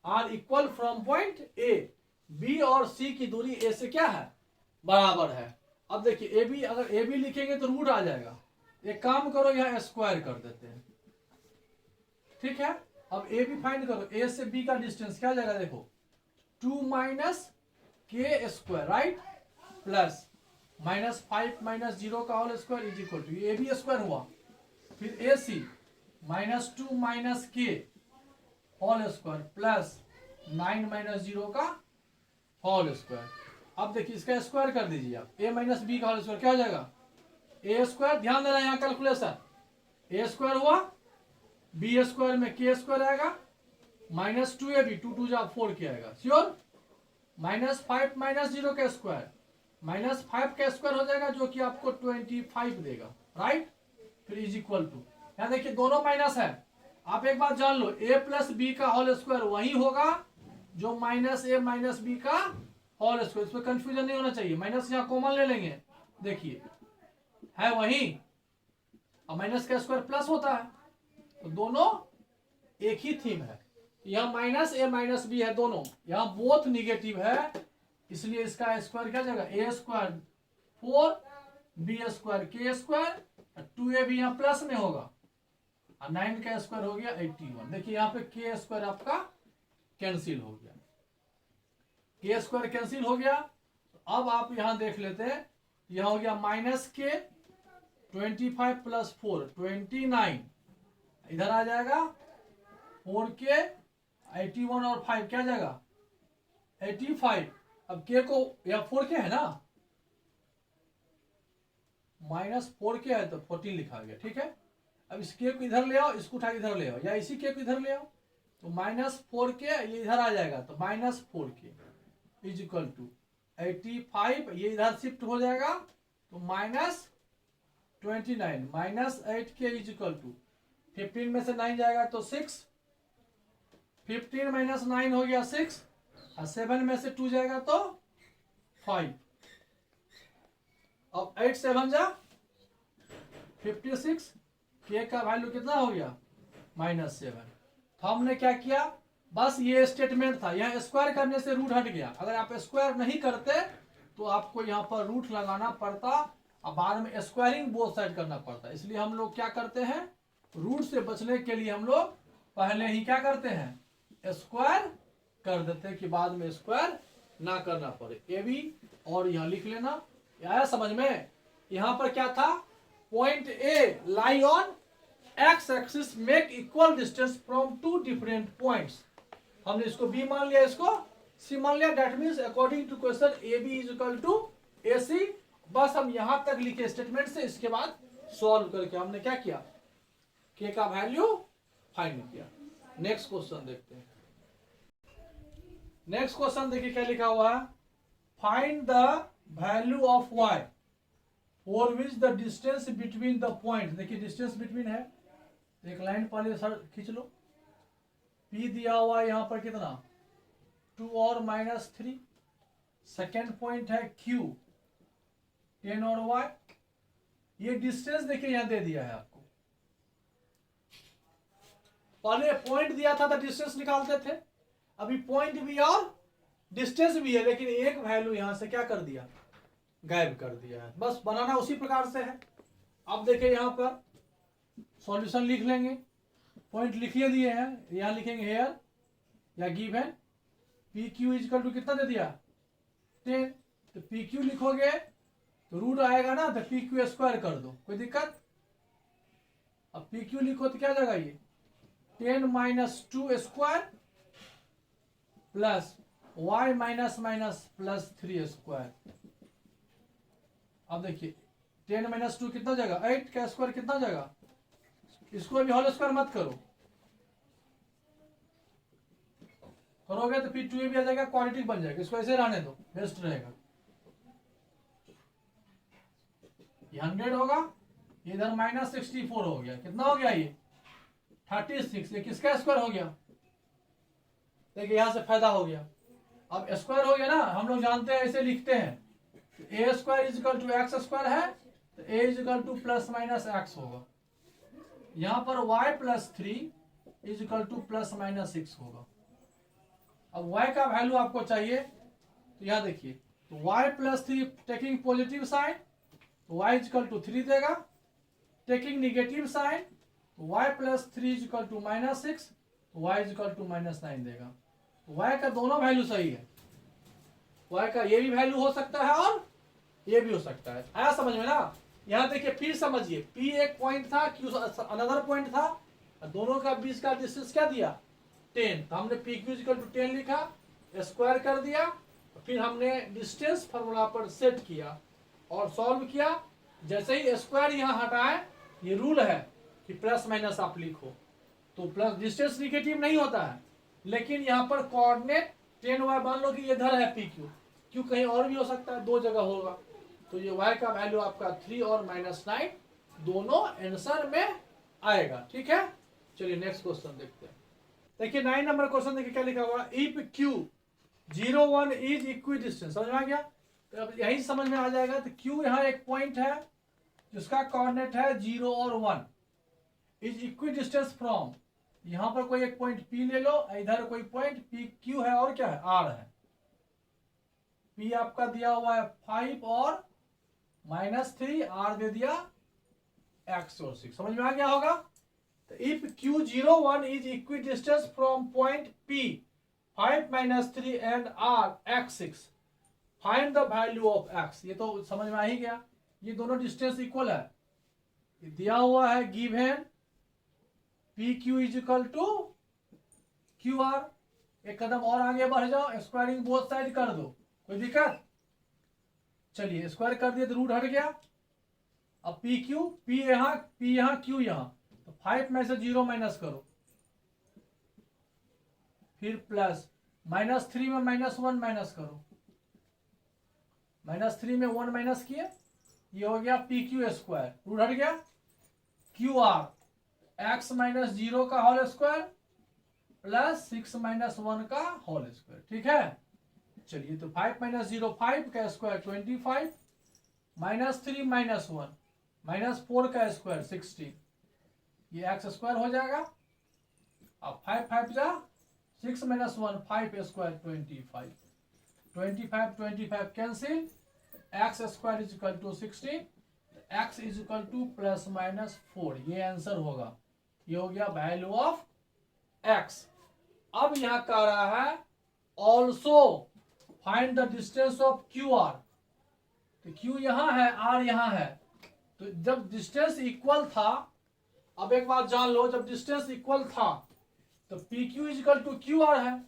are equal from point A. B और सी की दूरी ए से क्या है, बराबर है। अब देखिए ए बी, अगर ए बी लिखेंगे तो रूट आ जाएगा। एक काम करो, यहां स्क्वायर कर देते हैं, ठीक है। अब ए बी फाइंड करो, ए से बी का डिस्टेंस क्या जाएगा, देखो 2 माइनस के स्क्वायर, राइट, प्लस -5 - 0 का whole square is equal to, ये भी स्क्वायर हुआ। फिर ए सी -2 - के होल स्क्वायर प्लस 9 - 0 का होल स्क्वायर। अब देखिए इसका स्क्वायर कर दीजिए आप, a - b का होल स्क्वायर क्या हो जाएगा, ए स्क्वायर। ध्यान देना यहाँ कैलकुलेशन, ए स्क्वायर हुआ, बी स्क्वायर में के स्क्वायर आएगा, -2ab, 2 2 4 के आएगा, श्योर। -5 - 0 का स्क्वायर, -5 का स्क्वायर हो जाएगा जो कि आपको 25 देगा, राइट। फिर इज इक्वल टू, यहाँ देखिए दोनों माइनस है। आप एक बात जान लो, a प्लस बी का होल स्क्वायर वही होगा जो -a - b का होल स्क्वायर। इसमें कंफ्यूजन नहीं होना चाहिए, माइनस यहाँ कॉमन ले लेंगे, देखिए है वही, और माइनस का स्क्वायर प्लस होता है, तो दोनों एक ही थीम है। यहाँ -a - b है, दोनों यहाँ बोथ निगेटिव है, इसलिए इसका स्क्वायर क्या जाएगा, a स्क्वायर 4 b स्क्वायर के स्क्वायर, 2ab यहाँ प्लस में होगा, और 9 का स्क्वायर हो गया 81। देखिए यहाँ पे के स्क्वायर आपका कैंसिल हो गया, के स्क्वायर कैंसिल हो गया। अब आप यहां देख लेते हैं, यह हो गया -के 25 + 4 29, इधर आ जाएगा 4 के 81 और 5 क्या जाएगा 85। अब के को, यह 4 के है ना, -4 के है तो 14 लिखा गया, ठीक है। अब इस के को इधर ले आओ, इसको उठा इधर ले आओ, या इसी के को इधर ले आओ, तो -4 के ये इधर आ जाएगा, तो -4 के इज इक्वल टू 85, ये इधर शिफ्ट हो जाएगा तो -29 -8 के इज इक्वल टू 15 में से 9 जाएगा तो 6, 15 - 9 हो गया 6, और 7 में से 2 जाएगा तो 5। अब 8 7 जा 56, के का वैल्यू कितना हो गया -7। तो हमने क्या किया, बस ये स्टेटमेंट था, यहाँ स्क्वायर करने से रूट हट गया। अगर आप स्क्वायर नहीं करते तो आपको यहाँ पर रूट लगाना पड़ता, और बाद में स्क्वायरिंग बोथ साइड करना पड़ता। इसलिए हम लोग क्या करते हैं, रूट से बचने के लिए हम लोग पहले ही क्या करते हैं, स्क्वायर कर देते हैं कि बाद में स्क्वायर ना करना पड़े। ए बी और यहाँ लिख लेना, आया समझ में। यहाँ पर क्या था, point A lie on X axis make equal distance from two different points. हमने इसको बी मान लिया, इसको सी मान लिया। That means according to question A B is equal to A C. बस हम यहां तक लिखे स्टेटमेंट से, इसके बाद सॉल्व करके हमने क्या किया, के का वैल्यू फाइंड किया। नेक्स्ट क्वेश्चन देखते हैं। नेक्स्ट क्वेश्चन देखिए क्या लिखा हुआ है, find the value of y for which the distance between the point. देखिए डिस्टेंस बिटवीन है, एक लाइन पहले सर खींच लो। p दिया हुआ है यहां पर कितना 2 और -3। सेकेंड पॉइंट है q 10 और y। ये डिस्टेंस देखिए यहां दे दिया है आपको। पहले पॉइंट दिया था तो डिस्टेंस निकालते थे, अभी पॉइंट भी और डिस्टेंस भी है, लेकिन एक वैल्यू यहां से क्या कर दिया, गायब कर दिया है। बस बनाना उसी प्रकार से है। अब देखिए यहां पर सॉल्यूशन लिख लेंगे, पॉइंट लिखिए दिए हैं, यहां लिखेंगे हेयर या given P Q is equal to कितना दे दिया 10। तो पी क्यू लिखोगे तो रूट आएगा ना, तो पी क्यू स्क्वायर कर दो, कोई दिक्कत। अब पी क्यू लिखो तो क्या जाएगा, ये 10 minus 2 square plus y minus minus plus 3 square. अब देखिए 10 माइनस 2 कितना जाएगा 8 का स्क्वायर कितना जाएगा, इसको भी होल स्क्वायर मत करो, करोगे तो फिर 2 भी आ जाएगा, क्वाड्रेटिक बन जाएगा। इसको ऐसे रहने दो, बेस्ट रहेगा। ये 100 होगा, इधर -64 हो गया, कितना हो गया ये 36। ये किसका स्क्वायर हो गया, देखिए यहां से फायदा हो गया। अब स्क्वायर हो गया ना, हम लोग जानते हैं ऐसे लिखते हैं, A square is equal to X square है, तो A is equal to plus minus X होगा। यहां पर y plus 3 is equal to plus minus 6 होगा। अब y का वैल्यू आपको चाहिए, तो यहां देखिए, तो y plus 3 taking positive sign तो y इज इक्वल टू 3 देगा, टेकिंग निगेटिव साइन तो y plus 3 is equal to -6 तो y इज इक्वल टू -9 देगा। y का दोनों वैल्यू सही है, y का ये भी वैल्यू हो सकता है और ये भी हो सकता है। आया समझ में ना। यहां देखिए फिर समझिए, p एक पॉइंट था, q अनदर पॉइंट था, दोनों का बीच का डिस्टेंस क्या दिया 10। तो हमने पी क्यू इक्वल टू 10 लिखा, स्क्वायर कर दिया, फिर हमने डिस्टेंस फार्मूला पर सेट किया और सॉल्व किया। जैसे ही स्क्वायर यहाँ हटाए, ये रूल है कि प्लस माइनस आप लिखो, तो प्लस डिस्टेंस निगेटिव नहीं होता है, लेकिन यहाँ पर कोऑर्डिनेट 10y मान लो कि इधर है पी क्यू कहीं और भी हो सकता है, दो जगह होगा, तो ये y का वैल्यू आपका 3 और -9 दोनों आंसर में आएगा। ठीक है, चलिए नेक्स्ट क्वेश्चन देखते हैं। देखिए 9 नंबर क्वेश्चन देखिए क्या लिखा हुआ, if q 0 1 is equi distance. समझ में आ गया, तो अब यही समझ में आ जाएगा। तो q यहाँ एक पॉइंट है जिसका कोऑर्डिनेट है 0 और 1, इज इक्वी डिस्टेंस फ्रॉम, यहां पर कोई एक पॉइंट p ले लो, इधर कोई पॉइंट p q है और क्या है r है। p आपका दिया हुआ है 5 और -3, r दे दिया x और 6। समझ में आ गया होगा। तो if q 0 1 is equi distance from point p 5 -3 and r x 6, find the value of x। ये तो समझ में आ ही गया, ये दोनों डिस्टेंस इक्वल है। ये दिया हुआ है given P Q is equal to Q R. एक कदम और आगे बढ़ जाओ, स्क्वायरिंग बोथ साइड कर दो, कोई दिक्कत। चलिए स्क्वायर कर दिया तो रूट हट गया। अब पी क्यू, पी यहाँ क्यू यहाँ, तो 5 में से 0 माइनस करो, फिर प्लस -3 में -1 माइनस करो, -3 में 1 माइनस किए, ये हो गया पी क्यू स्क्वायर, रूट हट गया। क्यू आर x माइनस 0 का होल स्क्वायर प्लस 6 माइनस 1 का होल स्क्वायर। ठीक है, चलिए तो 5 माइनस 0 5 का स्क्वायर 25, -3 -1 -4 का स्क्वायर 16, ये x स्क्वायर हो जाएगा। अब 5 5 जा 6 minus 1 5 square 25, 25 cancel, x square is equal to 16, x is equal to plus minus 4, ये आंसर होगा। ये हो गया वैल्यू ऑफ x। अब यहां कह रहा है also find the distance of Q R. तो क्यू यहां है, आर यहां है, तो जब डिस्टेंस इक्वल था, अब एक बात जान लो, जब डिस्टेंस इक्वल था तो P Q is equal to Q R है,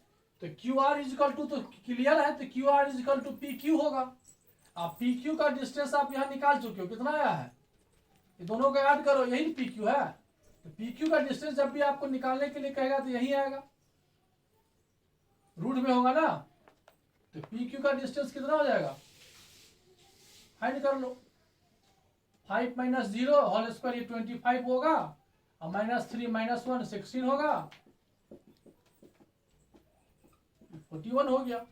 तो क्यू आर इजिकल टू, तो क्लियर है, तो Q R is equal to P Q होगा। अब पी क्यू का डिस्टेंस आप यहां निकाल चुके हो, कितना आया है, ये दोनों का ऐड करो, यही पी क्यू है। तो पी क्यू का डिस्टेंस जब भी आपको निकालने के लिए कहेगा तो यही आएगा, रूट में होगा ना। तो पी क्यू का डिस्टेंस कितना हो जाएगा, फाइंड कर लो। 5 माइनस 0 होल स्क्वायर, ये 25 होगा, और -3 - 1 16 होगा, 41 हो गया।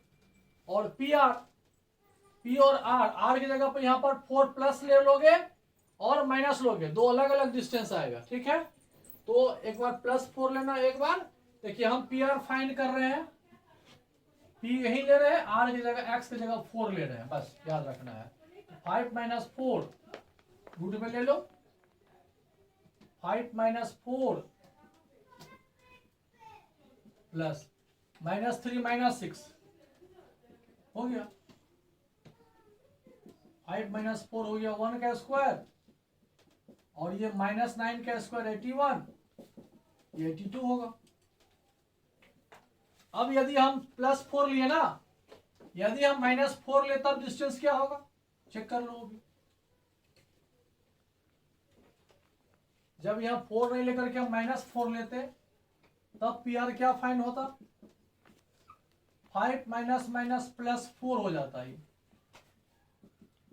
और पी आर, पी और आर की जगह पर यहां पर 4 प्लस ले लोगे और माइनस लोगे, दो अलग अलग डिस्टेंस आएगा, ठीक है। तो एक बार +4 लेना, एक बार देखिए हम पी आर फाइंड कर रहे हैं, पी यही ले रहे हैं, आर की जगह एक्स की जगह 4 ले रहे हैं, बस याद रखना है। 5 - 4 रूट में ले लो, 5 - 4 प्लस -3 - 6 हो गया, 5 - 4 हो गया 1 का स्क्वायर, और ये -9 का स्क्वायर 81, ये 82 होगा। अब यदि हम +4 लिए ना, यदि हम -4 ले तब डिस्टेंस क्या होगा, चेक कर लो अभी। जब यहां 4 नहीं लेकर के हम -4 लेते तब पी आर क्या फाइंड होता, 5 - +4 हो जाता है,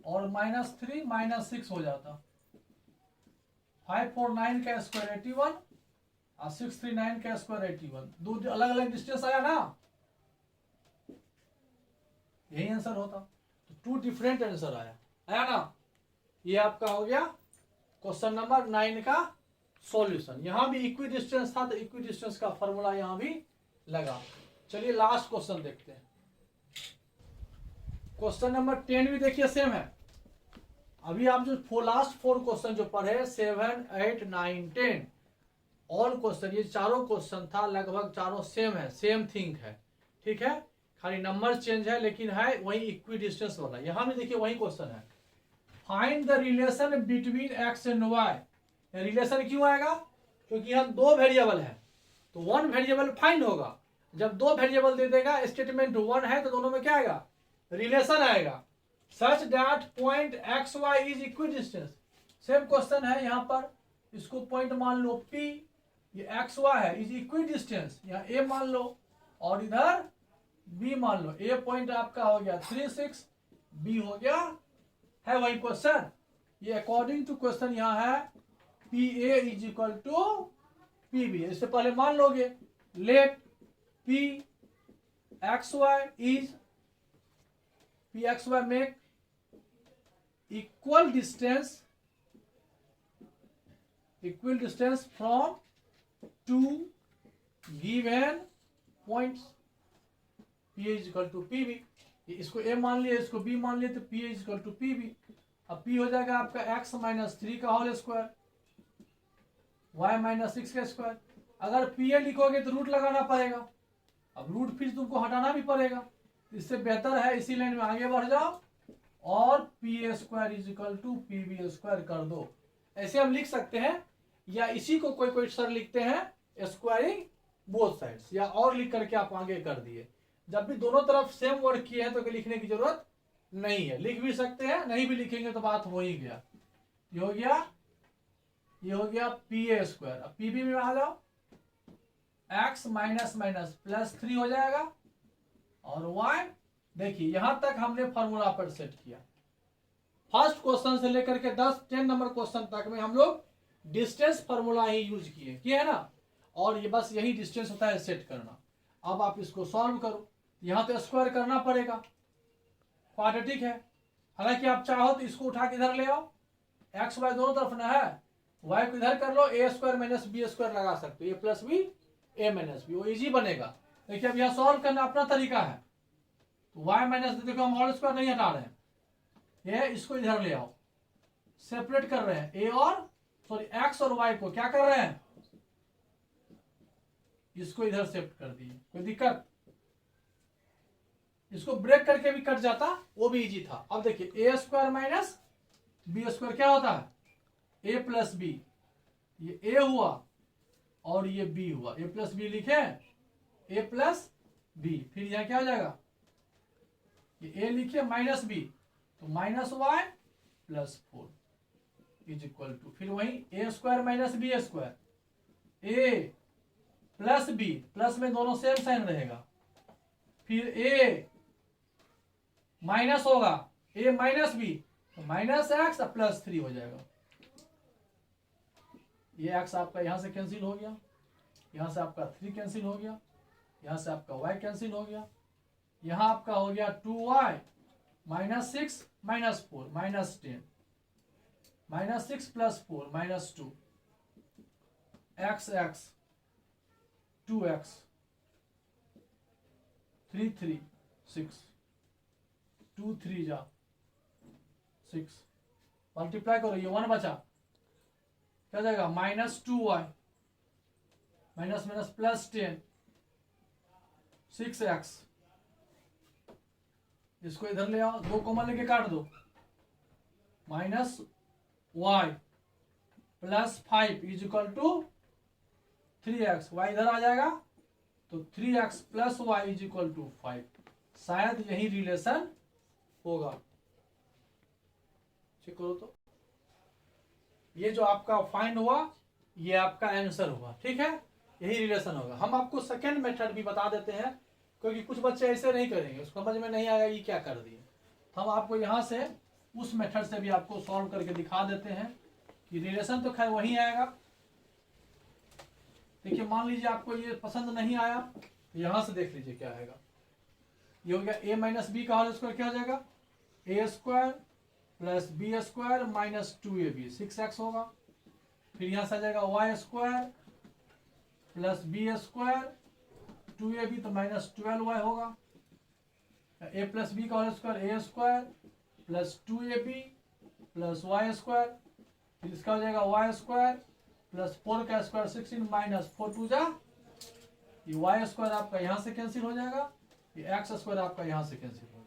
और -3 - 6 हो जाता। 549 का स्क्वायर 81 और 639 का स्क्वायर 81, दो अलग अलग डिस्टेंस आया ना, यही आंसर होता। तो 2 डिफरेंट आंसर आया ना। ये आपका हो गया क्वेश्चन नंबर 9 का सॉल्यूशन। यहां भी इक्वी डिस्टेंस था, तो इक्वी डिस्टेंस का फॉर्मूला यहां भी लगा। चलिए लास्ट क्वेश्चन देखते हैं। क्वेश्चन नंबर 10 भी देखिए सेम है। अभी आप जो लास्ट 4 क्वेश्चन जो पढ़े 7, 8, 9, 10 ऑल क्वेश्चन, ये चारों क्वेश्चन था, लगभग चारों सेम है, सेम थिंग है, ठीक है। खाली नंबर चेंज है, लेकिन है वही इक्वी डिस्टेंस वाला। यहां भी देखिए वही क्वेश्चन है, find the relation between x and y. Relation क्यों आएगा, क्योंकि यहाँ 2 वेरिएबल है, तो 1 वेरिएबल फाइंड होगा। जब 2 वेरिएबल दे देगा, स्टेटमेंट 1 है, तो दोनों में क्या आएगा, रिलेशन आएगा। Such that point x y is equidistance. Same question है यहाँ पर, इसको पॉइंट मान लो P, ये एक्स वाई है, इज इक्वी डिस्टेंस, यहाँ A मान लो और इधर B मान लो। A पॉइंट आपका हो गया 3, 6, B हो गया है वही क्वेश्चन। ये अकॉर्डिंग टू क्वेश्चन यहाँ है PA is equal to PB। इससे पहले मान लोगे, let P x y is, P x y make equal distance from 2 given points, P is equal to PB। इसको A मान लिया, इसको B मान लिया, तो P is equal to PB। अब P हो जाएगा आपका x - 3 का होल स्क्वायर, y - 6 का स्क्वायर। अगर PA लिखोगे तो रूट लगाना पड़ेगा, अब रूट फिर तुमको हटाना भी पड़ेगा। इससे बेहतर है इसी लाइन में आगे बढ़ जाओ और PA square is equal to PB square कर दो। ऐसे हम लिख सकते हैं, या इसी को कोई कोई सर लिखते हैं स्क्वायरिंग बोथ साइड्स, या और लिख करके आप आगे कर दिए। जब भी दोनों तरफ सेम वर्ड किए हैं तो लिखने की जरूरत नहीं है, लिख भी सकते हैं, नहीं भी लिखेंगे तो बात हो ही गया। ये हो गया, ये हो गया PA स्क्वायर। अब PB में आ जाओ, x +3 हो जाएगा, और y देखिए यहां तक हमने फॉर्मूला पर सेट किया। फर्स्ट क्वेश्चन से लेकर के 10 नंबर क्वेश्चन तक में हम लोग डिस्टेंस फॉर्मूला ही यूज किए है ना, और ये बस यही डिस्टेंस होता है सेट करना। अब आप इसको सॉल्व करो, यहां तो स्क्वायर करना पड़ेगा, क्वाड्रेटिक है। हालांकि आप चाहो तो इसको उठा के इधर ले आओ, एक्स वाई दोनों तरफ ना है, वाई को इधर कर लो, A स्क्वायर - B स्क्वायर लगा सकते हो, A + B A - B, वो इजी बनेगा। देखिए अब यहाँ सॉल्व करना अपना तरीका है, y - देखो हम होल स्क्वायर नहीं हटा रहे हैं, ये इसको इधर ले आओ, सेपरेट कर रहे हैं A और x और y को, क्या कर रहे हैं, इसको इधर शिफ्ट कर दिए, कोई दिक्कत। इसको ब्रेक करके भी कट जाता, वो भी इजी था। अब देखिए ए स्क्वायर माइनस बी स्क्वायर क्या होता है, ए प्लस बी। ये ए हुआ और ये बी हुआ, ए प्लस बी लिखे, ए प्लस बी। फिर यह क्या हो जाएगा, ये ए लिखिए माइनस बी, तो minus y plus 4 is equal to, फिर वही A square minus B square, A plus B, plus में दोनों सेम साइन रहेगा, फिर ए माइनस होगा, ए माइनस बी, तो माइनस एक्स प्लस 3 हो जाएगा। ये एक्स आपका यहां से कैंसिल हो गया, यहां से आपका 3 कैंसिल हो गया, यहां से आपका y कैंसिल हो गया, यहां आपका हो गया 2y minus 6 minus 4 minus 10 minus 6 plus 4 minus 2 x 2x 3 3 6 2 3 जा 6, मल्टीप्लाई करो, ये 1 बचा, क्या जाएगा minus 2y minus minus plus 10 6x, इसको इधर ले आओ, 2 कॉमन लेके काट दो, minus y plus 5 is equal to 3x, y इधर आ जाएगा तो 3x plus y is equal to 5। शायद यही रिलेशन होगा, चेक करो तो। ये जो आपका फाइंड हुआ ये आपका आंसर हुआ, ठीक है, यही रिलेशन होगा। हम आपको सेकेंड मेथड भी बता देते हैं, क्योंकि कुछ बच्चे ऐसे नहीं करेंगे, उसको समझ में नहीं आया ये क्या कर दिए, तो हम आपको यहाँ से उस मेथड से भी आपको सॉल्व करके दिखा देते हैं कि रिलेशन तो खैर वही आएगा। देखिए मान लीजिए आपको ये पसंद नहीं आया, तो यहाँ से देख लीजिए क्या आएगा। ये हो गया ए माइनस बी का होल स्क्वायर, क्या हो जाएगा A square plus B square minus 2ab 6x होगा। फिर यहाँ से आ जाएगा Y square plus B square 2ab तो माइनस 12y होगा। ए प्लस बी का whole square A square plus 2ab plus Y square, फिर इसका हो जाएगा वाई स्क्वायर प्लस 4 का स्क्वायर 16 माइनस 4 2 जा, ये वाई स्क्वायर आपका यहाँ से कैंसिल हो जाएगा, ये एक्स स्क्वायर आपका यहाँ से कैंसिल हो जाएगा।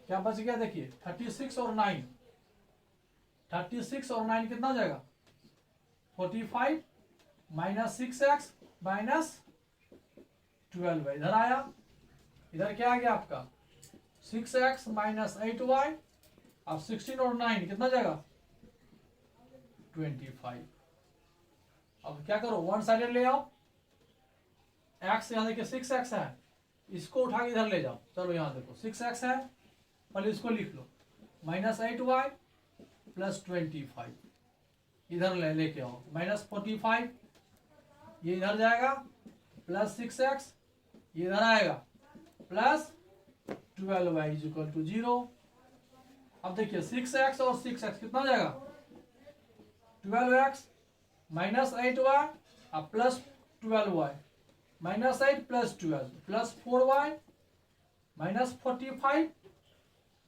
क्या बच गया देखिए 36 और 9, 36 और 9 कितना जाएगा 45 माइनस 6x माइनस 12y, इधर आया, इधर क्या आ गया आपका 6x माइनस 8y, अब 16 और 9 कितना जाएगा 25। अब क्या करो वन साइडेड ले आओ, x यहाँ देखिए 6x है, इसको उठा के इधर ले जाओ, चलो यहाँ देखो 6x है, पहले इसको लिख लो, माइनस 8y प्लस 25, इधर लेके आओ माइनस 45, ये इधर जाएगा प्लस 6x, ये इधर आएगा plus 12y is equal to 0। अब देखिए 6x और 6x कितना जाएगा 12x माइनस 8y अब plus 12y, minus 8 plus 12 plus 4y minus 45,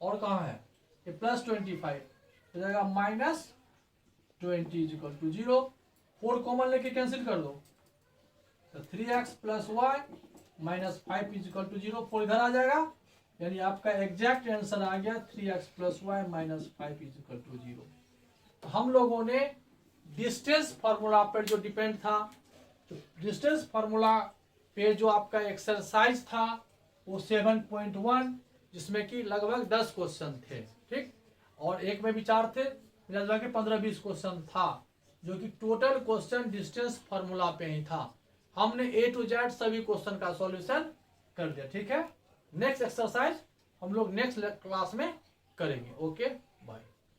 और कहाँ है ये प्लस 25, हो जाएगा minus 20 is equal to 0। 4 common लेके कैंसिल कर दो, तो 3x plus y minus 5 is equal to 0, 4 इधर आ जाएगा, यानी आपका एग्जैक्ट आंसर आ गया 3x plus y minus 5 is equal to 0। तो हम लोगों ने डिस्टेंस फार्मूला पर जो डिपेंड था, तो डिस्टेंस फार्मूला पे जो आपका एक्सरसाइज था वो 7.1, जिसमें कि लगभग 10 क्वेश्चन थे, ठीक, और एक में भी 4 थे, लगभग 15-20 क्वेश्चन था, जो कि टोटल क्वेश्चन डिस्टेंस फार्मूला पे ही था। हमने A to Z सभी क्वेश्चन का सॉल्यूशन कर दिया, ठीक है। नेक्स्ट एक्सरसाइज हम लोग नेक्स्ट क्लास में करेंगे, ओके।